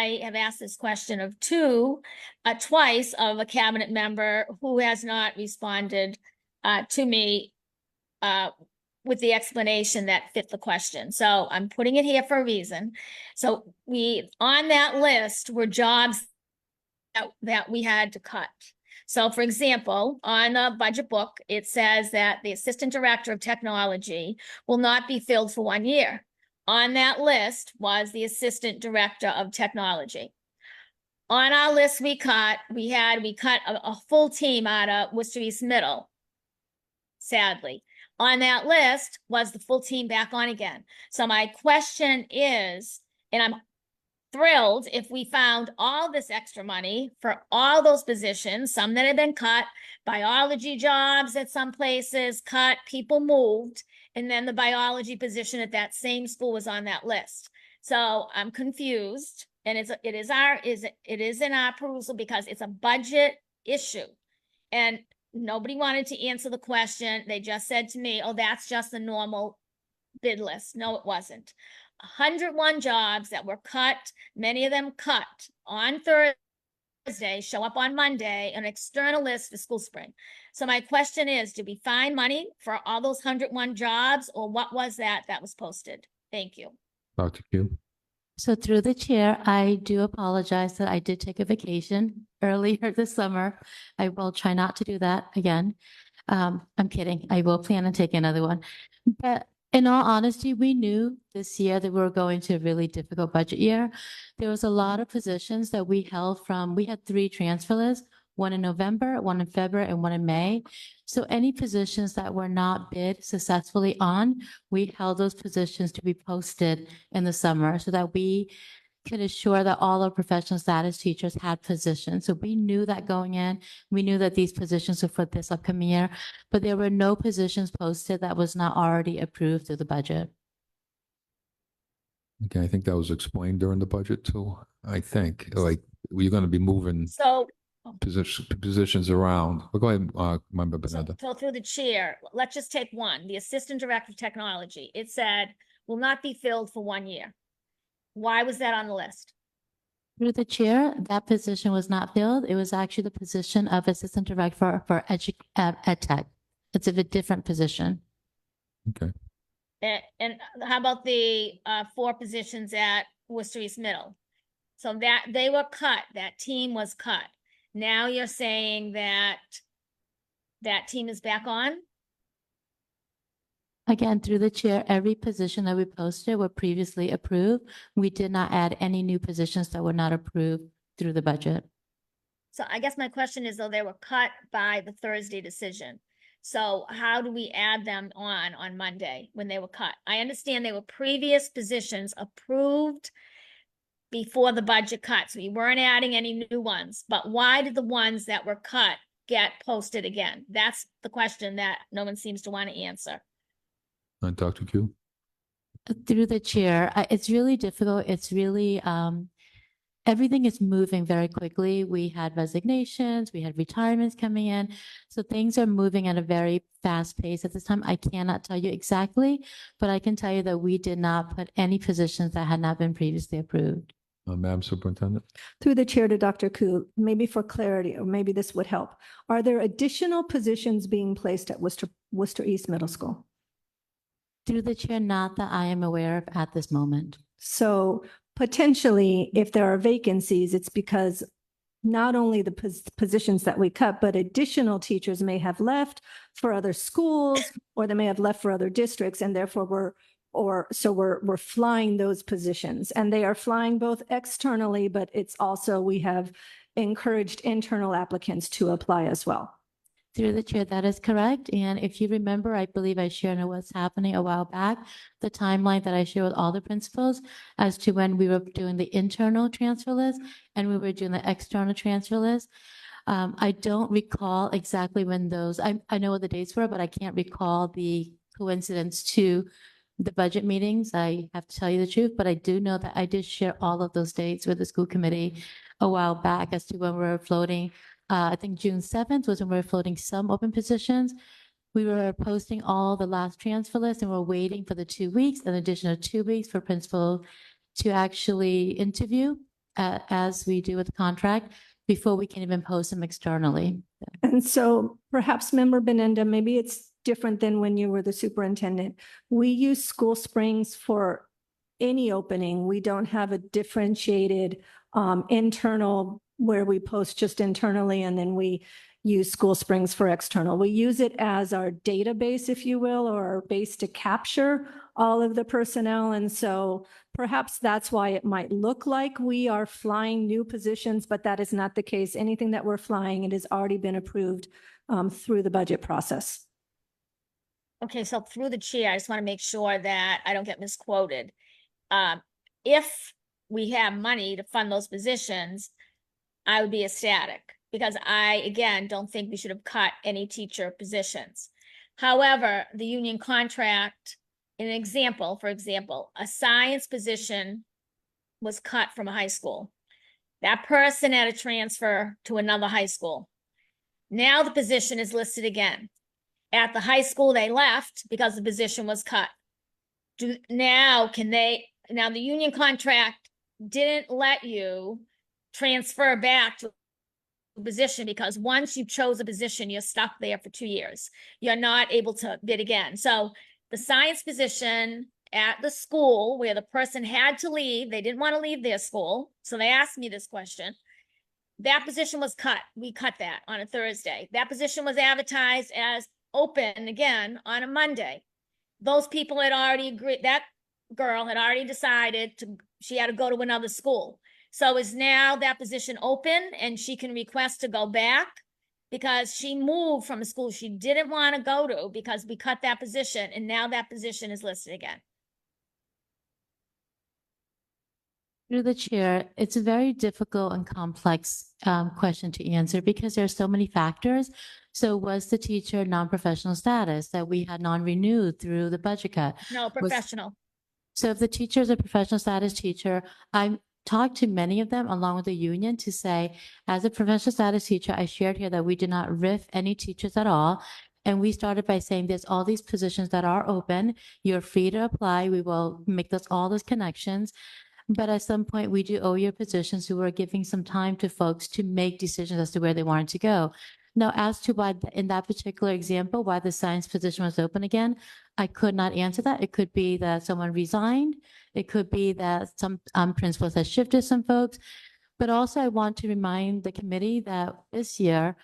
I have asked this question of twice of a cabinet member who has not responded to me with the explanation that fit the question. So I'm putting it here for a reason. So on that list were jobs that we had to cut. So for example, on the budget book, it says that the Assistant Director of Technology will not be filled for 1 year. On that list was the Assistant Director of Technology. On our list we cut a full team out of Worcester East Middle, sadly. On that list was the full team back on again. So my question is, and I'm thrilled if we found all this extra money for all those positions, some that have been cut, biology jobs at some places cut, people moved, and then the biology position at that same school was on that list. So I'm confused, and it is in our perusal because it's a budget issue. And nobody wanted to answer the question. They just said to me, oh, that's just the normal bid list. No, it wasn't. 101 jobs that were cut, many of them cut on Thursday, show up on Monday, an external list for school spring. So my question is, did we find money for all those 101 jobs, or what was that was posted? Thank you. Dr. Q. So through the chair, I do apologize that I did take a vacation earlier this summer. I will try not to do that again. I'm kidding. I will plan on taking another one. But in all honesty, we knew this year that we were going to a really difficult budget year. There was a lot of positions that we held from, we had 3 transfer lists, one in November, one in February, and one in May. So any positions that were not bid successfully on, we held those positions to be posted in the summer so that we could assure that all our professional status teachers had positions. So we knew that going in, we knew that these positions were for this upcoming year, but there were no positions posted that was not already approved through the budget. Okay, I think that was explained during the budget too. I think, like, we're going to be moving positions around. But go ahead, Member Binienda. So through the chair, let's just take one, the Assistant Director of Technology. It said will not be filled for 1 year. Why was that on the list? Through the chair, that position was not filled. It was actually the position of Assistant Director for Ed Tech. It's a different position. Okay. And how about the 4 positions at Worcester East Middle? So that they were cut, that team was cut. Now you're saying that that team is back on? Again, through the chair, every position that we posted were previously approved. We did not add any new positions that were not approved through the budget. So I guess my question is, though, they were cut by the Thursday decision. So how do we add them on Monday when they were cut? I understand they were previous positions approved before the budget cuts. We weren't adding any new ones, but why did the ones that were cut get posted again? That's the question that no one seems to want to answer. Dr. Q. Through the chair, it's really difficult. It's really, everything is moving very quickly. We had resignations, we had retirements coming in. So things are moving at a very fast pace at this time. I cannot tell you exactly, but I can tell you that we did not put any positions that had not been previously approved. Madam Superintendent. Through the chair to Dr. Koo, maybe for clarity, or maybe this would help. Are there additional positions being placed at Worcester East Middle School? Through the chair, not that I am aware of at this moment. So potentially, if there are vacancies, it's because not only the positions that we cut, but additional teachers may have left for other schools, or they may have left for other districts, and therefore we're flying those positions, and they are flying both externally, but it's also, we have encouraged internal applicants to apply as well. Through the chair, that is correct. And if you remember, I believe I shared what's happening a while back, the timeline that I shared with all the principals as to when we were doing the internal transfer list and we were doing the external transfer list. I don't recall exactly when those, I know what the dates were, but I can't recall the coincidence to the budget meetings. I have to tell you the truth, but I do know that I did share all of those dates with the school committee a while back as to when we were floating. I think June 7th was when we were floating some open positions. We were posting all the last transfer lists and we're waiting for the 2 weeks, an additional 2 weeks for principal to actually interview. as we do with the contract before we can even post them externally. And so perhaps Member Binienda, maybe it's different than when you were the superintendent. We use School Springs for any opening. We don't have a differentiated internal where we post just internally and then we use School Springs for external. We use it as our database, if you will, or our base to capture all of the personnel. And so perhaps that's why it might look like we are flying new positions, but that is not the case. Anything that we're flying, it has already been approved through the budget process. Okay, so through the chair, I just want to make sure that I don't get misquoted. If we have money to fund those positions, I would be ecstatic because I, again, don't think we should have cut any teacher positions. However, the union contract, an example, for example, a science position was cut from a high school. That person had to transfer to another high school. Now the position is listed again. At the high school they left because the position was cut. Now the union contract didn't let you transfer back to a position because once you chose a position, you're stuck there for 2 years. You're not able to bid again. So the science position at the school where the person had to leave, they didn't want to leave their school. So they asked me this question. That position was cut. We cut that on a Thursday. That position was advertised as open again on a Monday. Those people had already agreed, that girl had already decided she had to go to another school. So is now that position open and she can request to go back because she moved from a school she didn't want to go to because we cut that position and now that position is listed again. Through the chair, it's a very difficult and complex question to answer because there are so many factors. So was the teacher non-professional status that we had non-renewed through the budget cut? No, professional. So if the teacher is a professional status teacher, I talked to many of them along with the union to say, as a professional status teacher, I shared here that we did not RIF any teachers at all. And we started by saying there's all these positions that are open. You're free to apply. We will make all those connections. But at some point, we do owe your positions, so we're giving some time to folks to make decisions as to where they wanted to go. Now, as to why, in that particular example, why the science position was open again, I could not answer that. It could be that someone resigned. It could be that some principals had shifted some folks. But also, I want to remind the committee that this year,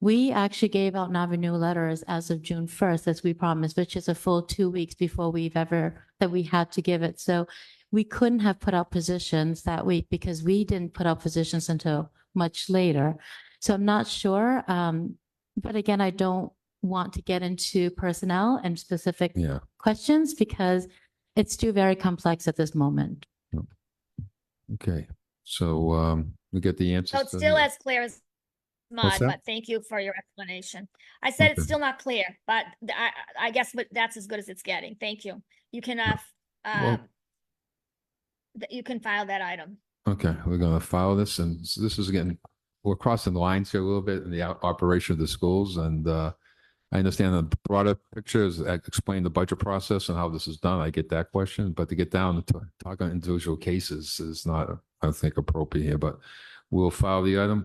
we actually gave out non-renewal letters as of June 1st, as we promised, which is a full 2 weeks before we had to give it. So we couldn't have put out positions that week because we didn't put out positions until much later. So I'm not sure. But again, I don't want to get into personnel and specific questions because it's still very complex at this moment. Okay. So we get the answer. So it's still as clear as mud, but thank you for your explanation. I said it's still not clear, but I guess that's as good as it's getting. Thank you. You can you can file that item. Okay, we're going to file this, and this is getting, we're crossing the lines here a little bit in the operation of the schools, and I understand the broader picture is explain the budget process and how this is done. I get that question, but to get down to talk on individual cases is not, I think, appropriate here, but we'll file the item.